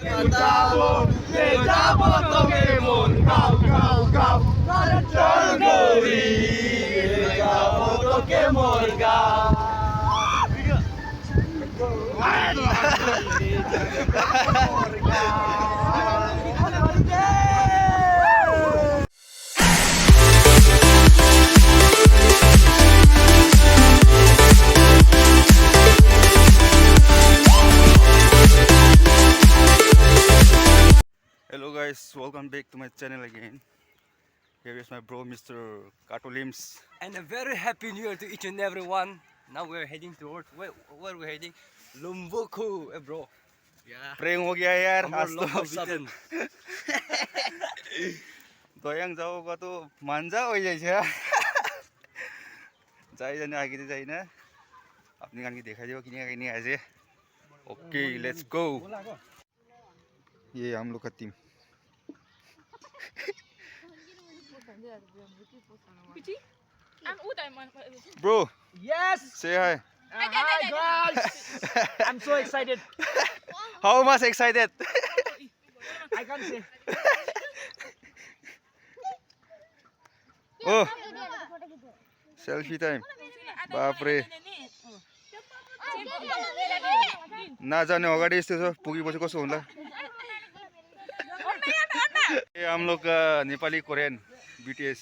যাবো রে যাবো তোকে মন গাও গাও গাও চল গৌরী যাবো তোকে মন গাও Hello guys, welcome back to my channel again. Here is my bro Mr. Katulims. And a very happy new year to each and everyone. Now we're heading towards where we're heading? Lomboko, bro. Yeah. Prank हो गया यार आज तो sudden. दोयang जाओगा तो मांजा हो जाए छा जाए जाने आगे तो जाए ना अपनी गान की देखा जाओ किन्हीं का किन्हीं ऐसे ओके लेट्स गो ये हम लोग का team bro Yes. say hi Hi guys. I'm so excited. how much excited I can't say. oh selfie time बाप रे नजाने अगाडि यस्तो छ पुगेपछि कसो होला ये हम लोग का Nepali Korean BTS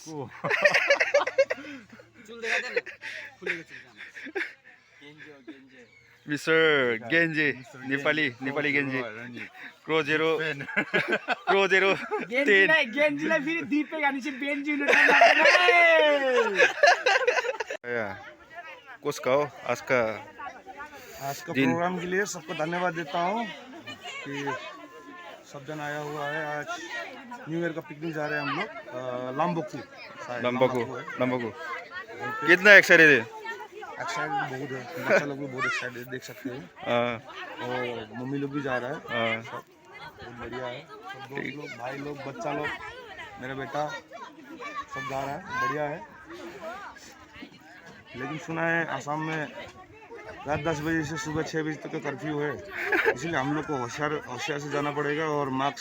mister Gen Z Nepali Gen Z क्रो जेरो गेन्जीलाई फेरि दिपे गानी चाहिँ बेन्जी कसका हो आज का प्रोग्राम के लिए सबको धन्यवाद देता हूँ कि सब जन आया हुआ है। आज न्यू ईयर का पिकनिक जा रहे हैं हम लोग लंबोको कितना एक्साइटेड है एक्साइटेड बहुत है, बच्चा लोग भी बहुत एक्साइटेड देख सकते हैं और मम्मी लोग भी जा रहा है सब बहुत बढ़िया है। सब दोस्त लोग भाई लोग बच्चा लोग मेरा बेटा सब जा रहा है बढ़िया है। लेकिन सुना है आसाम में रात 10 बजे से सुबह 6 बजे तक का कर्फ्यू है, इसलिए हम लोग को होशियार से जाना पड़ेगा और मास्क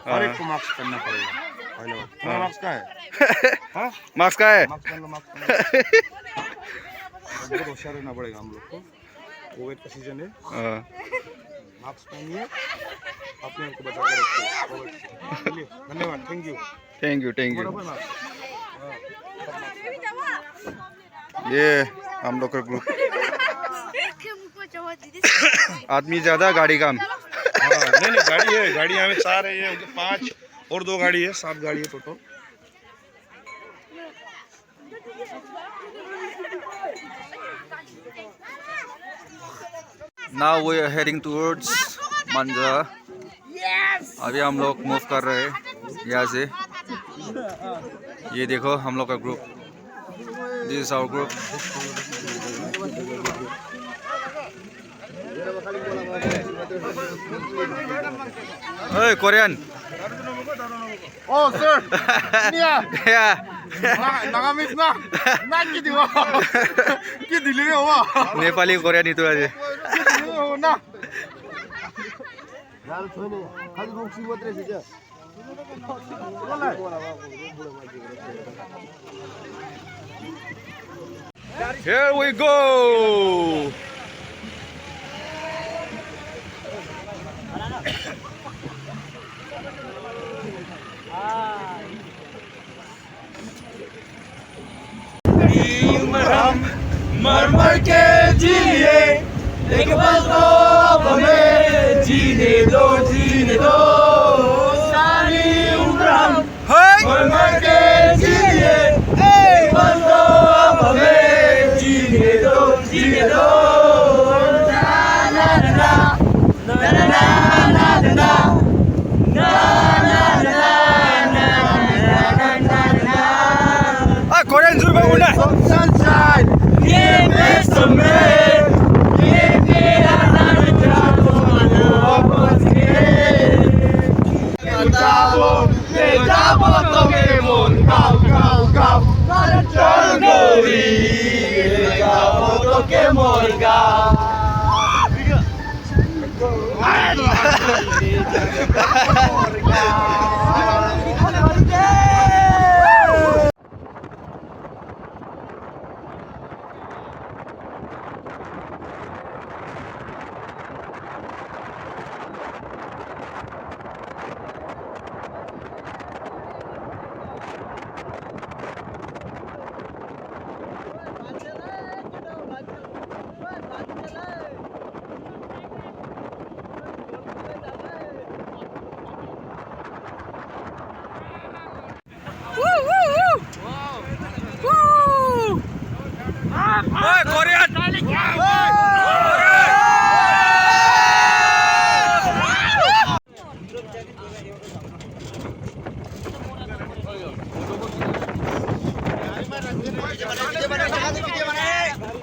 हर एक को मास्क पहनना पड़ेगा। पहले तुम्हारा मास्क का है मार्क्स का है मास्क पहन लो मास्क पहन लो। बहुत होशियार रहना पड़ेगा हम लोग को, कोविड का सीजन है। मास्क पहनिए अपने आप को बचा कर रखिए। धन्यवाद थैंक यू ये हम लोग का ग्रुप आदमी ज्यादा गाड़ी कम नहीं गाड़ी यहाँ में 4 है, ये 5 और 2 गाड़ी है, 7 गाड़ी है total. Now we are heading towards मंजा। अभी हम लोग मूव कर रहे हैं यहाँ से। ये देखो हम लोग का ग्रुप, this is our group. Hey Korean. Oh sir, Yeah. नागामिज ना के दिवा के दिले रे हो नेपाली कोरियन itu aja. ना यार छोने खाली रोक्सी मात्रै छ क्या Here we go. मर के जिए एक पल तो हमें जीने दो सारी उम्र हम मर के जिए एक पल तो हमें जीने दो ना ना ना ना ना ना ना ना Korean zurba una. sunshine, give me some rain, give me a night.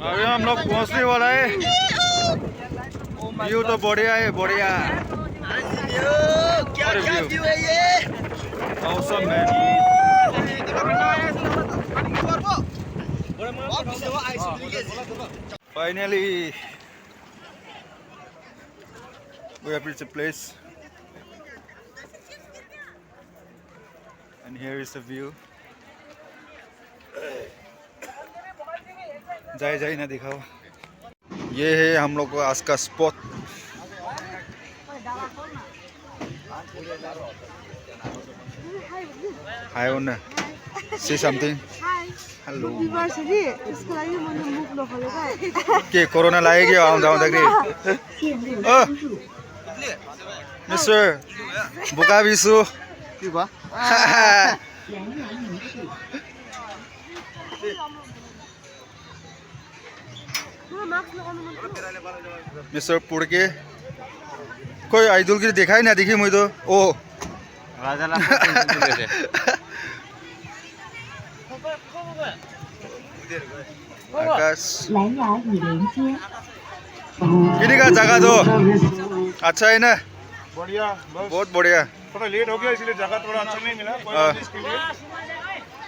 अभी हम लोग पहुंचने वाला है। व्यू तो बढ़िया है, बढ़िया। क्या व्यू है ये? Awesome man. Finally, we have reached the place, and here is the view. जाए जाए ना दिखाओ। ये है हम लोग को आज का स्पॉट। हाय ओना, say something. हेलो। के कोरोना लागेको आउँदा आउँदाखेरि? मिस्टर बुका बिसु के भयो? मिस्टर पुड़के कोई आइडल की देखा ही ना देखी मुझे तो ओ आकाश किन्हीं का जगह तो अच्छा है ना? बढ़िया, बहुत बढ़िया। थोड़ा लेट हो गया इसलिए जगह थोड़ा अच्छा नहीं मिला। इसके लिए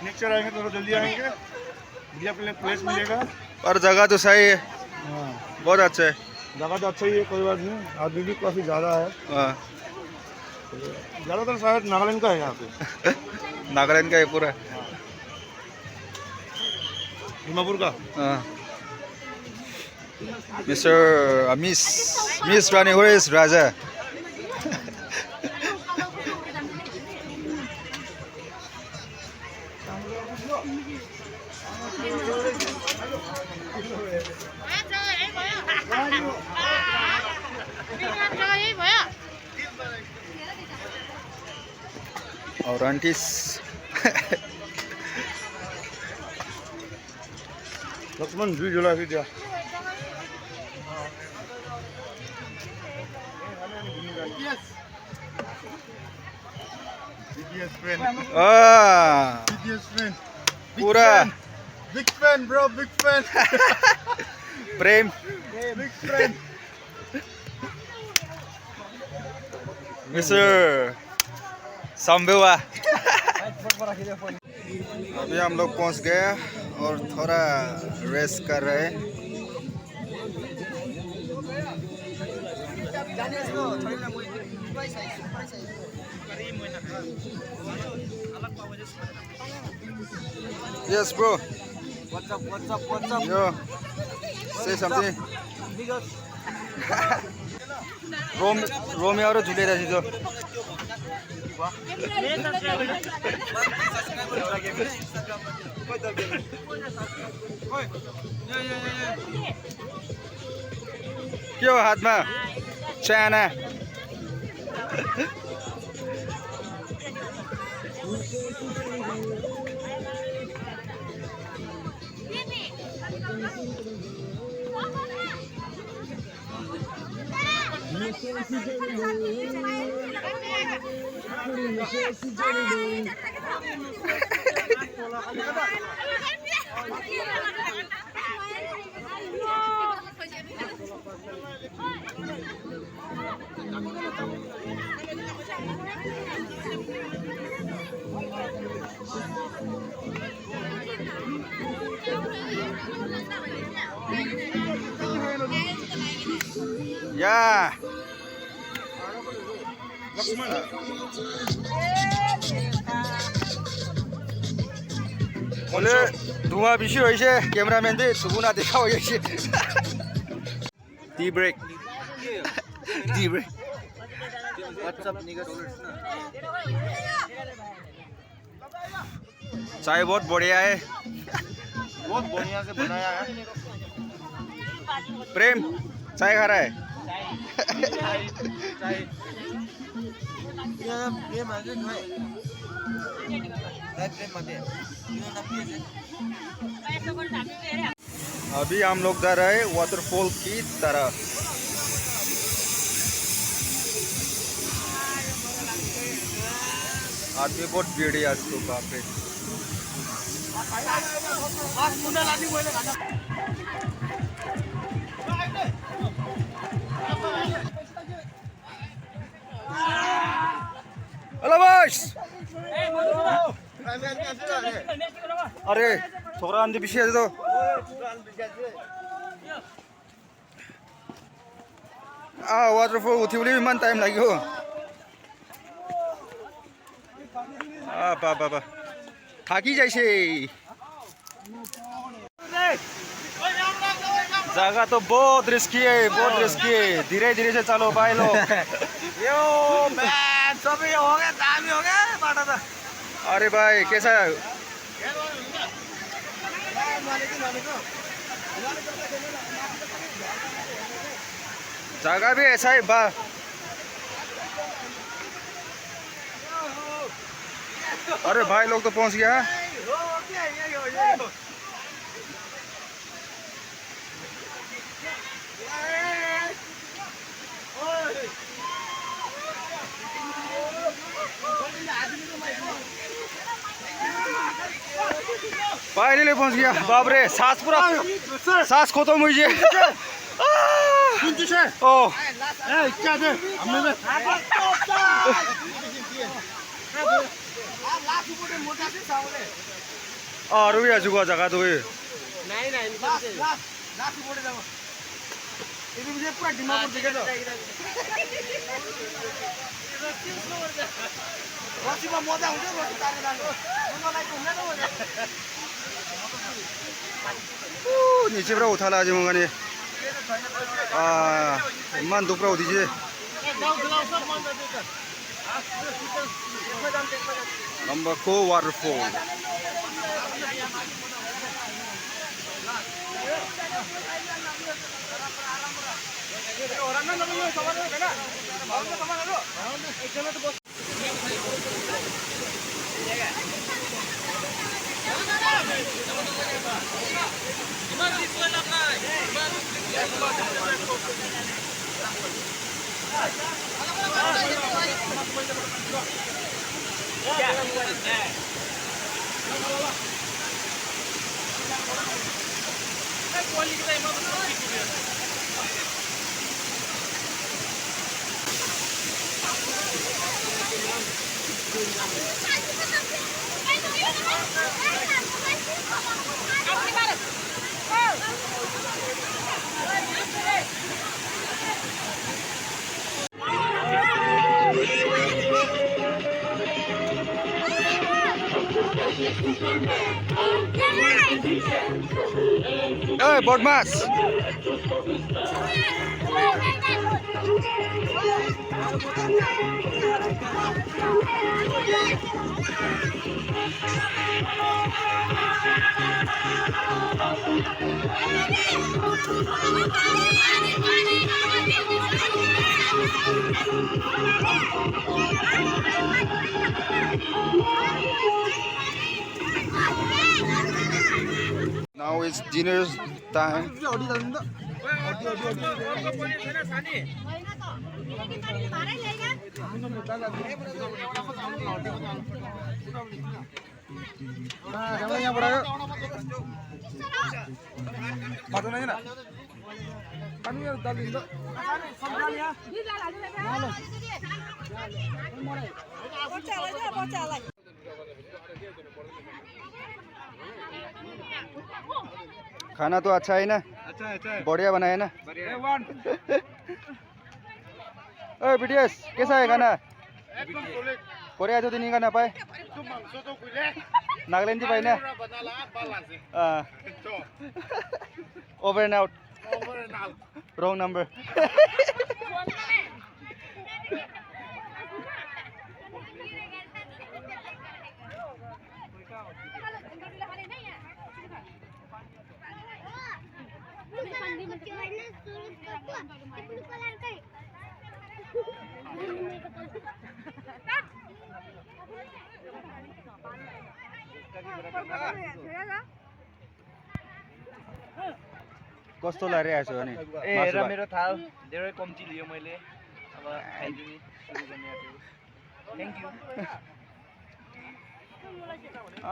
नेक्स्ट आएंगे थोड़ा जल्दी आएंगे, बढ़िया प्लेस मिलेगा। पर जगह तो सही है, बहुत अच्छा है। जगह तो अच्छा ही है, कोई बात नहीं। आदमी भी काफी ज्यादा है, ज्यादातर शायद नागालैंड का है यहाँ पे। नागालैंड का है पूरा, दिमापुर का। Mister miss Rani Horace Raja. और आंटीज लक्ष्मण जी जोला भी दिया। पूरा big fan bro, big fan. Prem big fan. Mister संबेवा। अभी हम लोग पहुंच गए और थोड़ा रेस्ट कर रहे हैं। Yes bro. What's up, what's up, what's up? Yo, say something. Romeo र जुलिएटा थियो। के हो हातमा? चाना। या बोले धुआं बेसी হৈছে कैमरामैन दे सुगुना देखा हो गई टी ब्रेक चाय बहुत बढ़िया है बहुत बढ़िया से बनाया है प्रेम चाय खा रहा है अभी हम लोग जा रहे हैं वाटरफॉल की तरफ आदमी बहुत भीड़ है आज तो बाप रे हेलो बॉस अरे छोरा अंदर पीछे है तो वाटरफॉल उठी बोली इमान टाइम लगे बाबा थाकी जाइए जगह तो बहुत रिस्की है धीरे धीरे से चलो भाई लोग यो मैन सभी हो गए दामी हो गए बाटा था अरे भाई कैसा है जगह भी ऐसा है बा अरे भाई लोग तो पहुंच गया फाइनली पहुंच गया बाप रे सांस पूरा सांस खत्म हुई है ओ और भी आजू जगह तो पूरा दिमाग देखे तो रसीमा मजा हुन्छ रसी तारेर लानु मलाई घुम्न त मजा नीचे पूरा उठा ला आज मंगाने मन दुपरा उठी जे नंबर को वाटरफॉल बदमाश Now it's dinner time. खाना तो अच्छा है ना? अच्छा है बढ़िया बनाया है ना? बढ़िया ओए बीटीएस कैसा है खाना? Korea to tini ka na pa. Nagaland di pa na. Over and out. Wrong number. कस्तो लागिरहेको छ भने हेर मेरो थाल धेरै कम्ती लियो मैले अब खाइदिने सुरु गर्ने आँटेको थ्याङ्क यू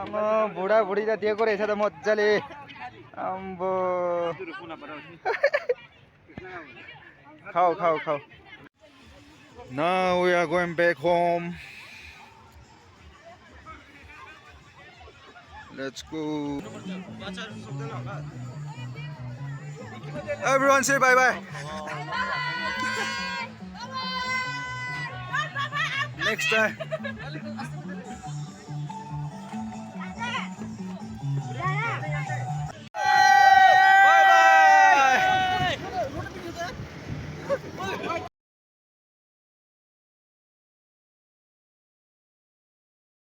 आमा बुढा बुढी त दिएको रहेछ त मजाले आम्बो खाऊ खाऊ खाऊ Now we are going back home. Let's go. Everyone say bye bye. Next time.